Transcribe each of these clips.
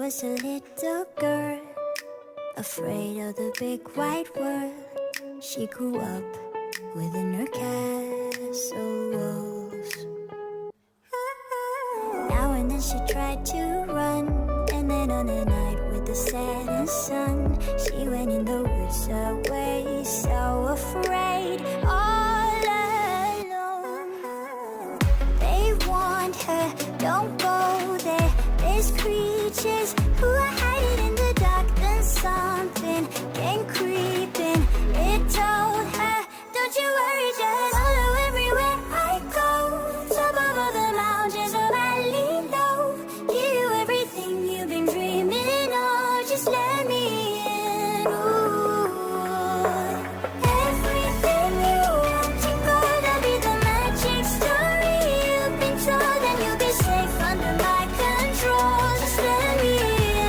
was a little girl, afraid of the big white world. She grew up within her castle walls. Now and then she tried to run, and then on a night with the setting sun, she went in the woods away, so afraid, all alone. They warned her, don't go there, there's creatures who are hiding in the dark. Then something came creeping, it told her, don't you worry, just follow everywhere I go. Top of all the mountains or valley low, give you everything you've been dreaming of, just let me in. Ooh. Everything you want to go, that'll be the magic story you've been told, and you'll be safe under my control, just let me in.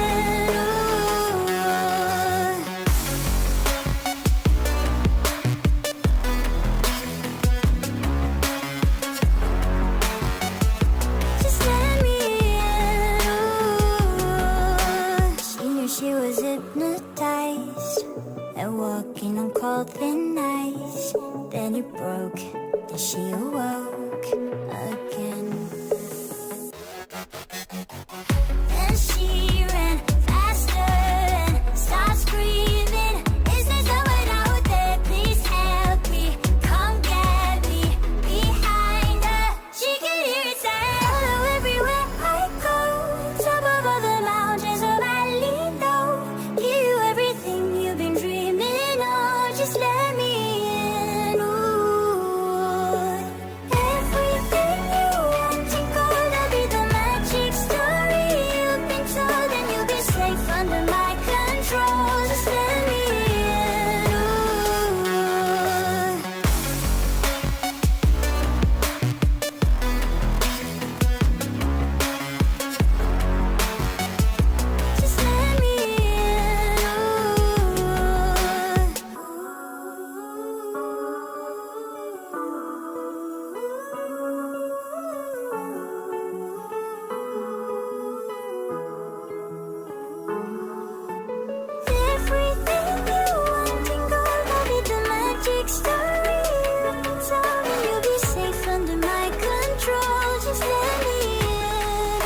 Just let me in. She knew she was hypnotized and walking on cold thin ice. Then it broke and she awoke again. Then she ran faster and started screaming, is there someone out there? Please help me, come get me. Behind her, she could hear it say, follow everywhere I go. Top of all the mountains or valley low, give you everything you've been dreaming of, just let me in. Ooh. Everything you want to go, that'll be the magic story you've been told, and you'll be safe under my control, just let me in. Ooh. Just let me Everything you want to go, that'll be the magic story you've been told, and you'll be safe under my control, just let me in.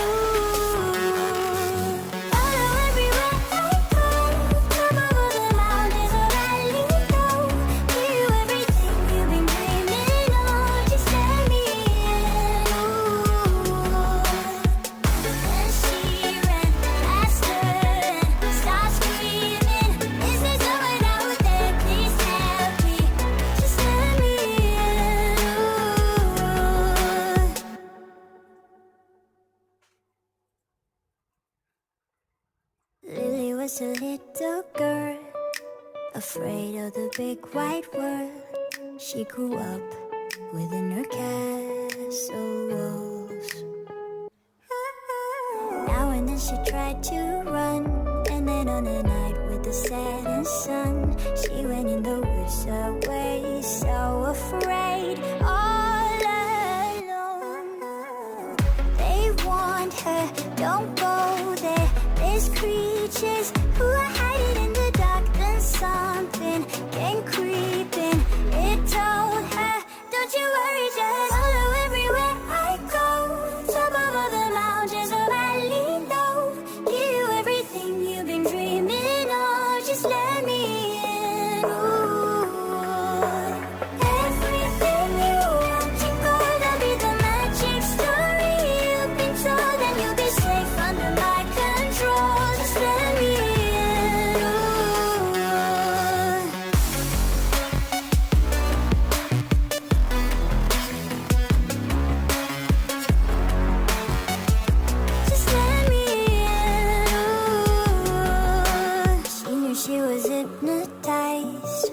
Follow everywhere I go, top of all the mountains or valley low, give you everything you've been dreaming of, just let me in. Then she ran faster and started screaming, is there someone out there? Please help me, just let me in. Lily was a little girl, afraid of the big white world. She grew up within her castle walls. Now and then she tried to run, and then on a night with the setting sun, she went in the woods away, so afraid, all alone. They warned her, don't go there, there's creatures who are hiding in the dark. Then something came creeping, it told her, don't you worry, just follow everywhere I go. Top of all the mountains or valley low, give you everything you've been dreaming of, just let me in. Ooh. Everything you want to go, that'll be the magic story you've been told, and you'll be safe under my control, just let me in. Just let me in. She knew she was hypnotized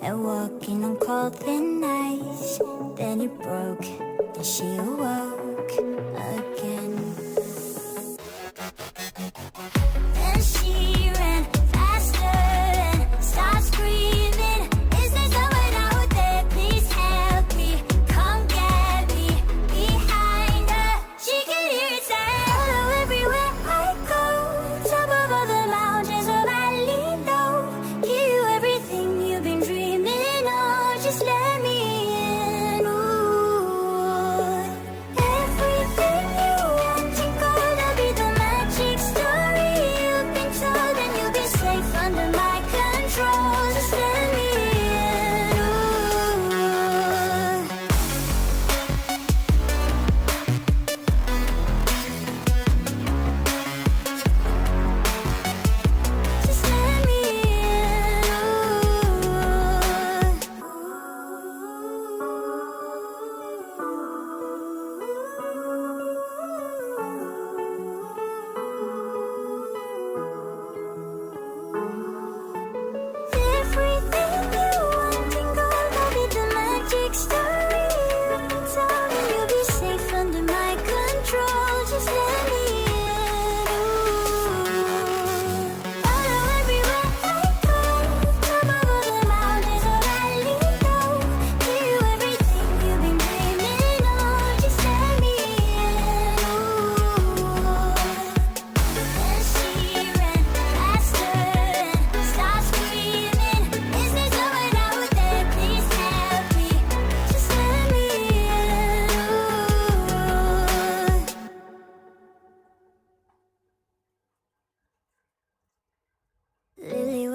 and walking on cold thin ice. Then it broke and she awoke again. Then she ran faster and started screaming, is there someone out there? Please help me, come get me. Behind her, she could hear it say, follow everywhere I go. Top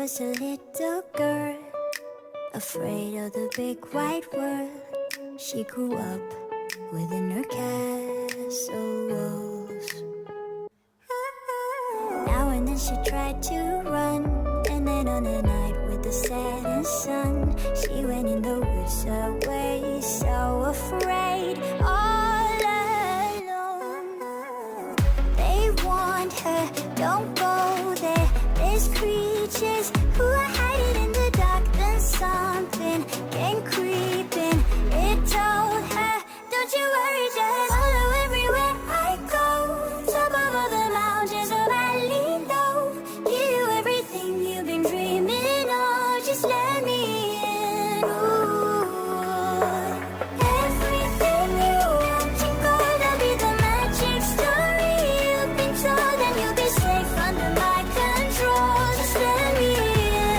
was a little girl, afraid of the big white world. She grew up within her castle walls. Now and then she tried to run, and then on a night with the setting sun, she went in the woods away, so afraid, all alone. They warned her, don't go there, there's creatures who are hiding in the dark. Then something came creeping, it told her, don't you worry, just follow everywhere I go. Top of all the mountains, a valley low, give you everything you've been dreaming of. Just let me in. Ooh. Everything you want, you gotta be the magic story you've been told, and you'll be safe under my control. Just let me in.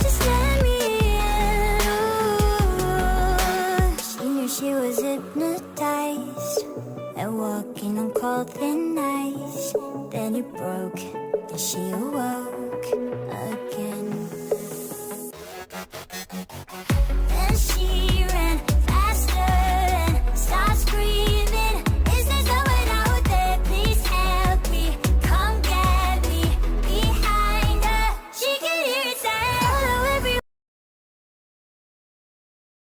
Just let me in. She knew she was hypnotized and walking on cold thin ice. Then it broke and she awoke.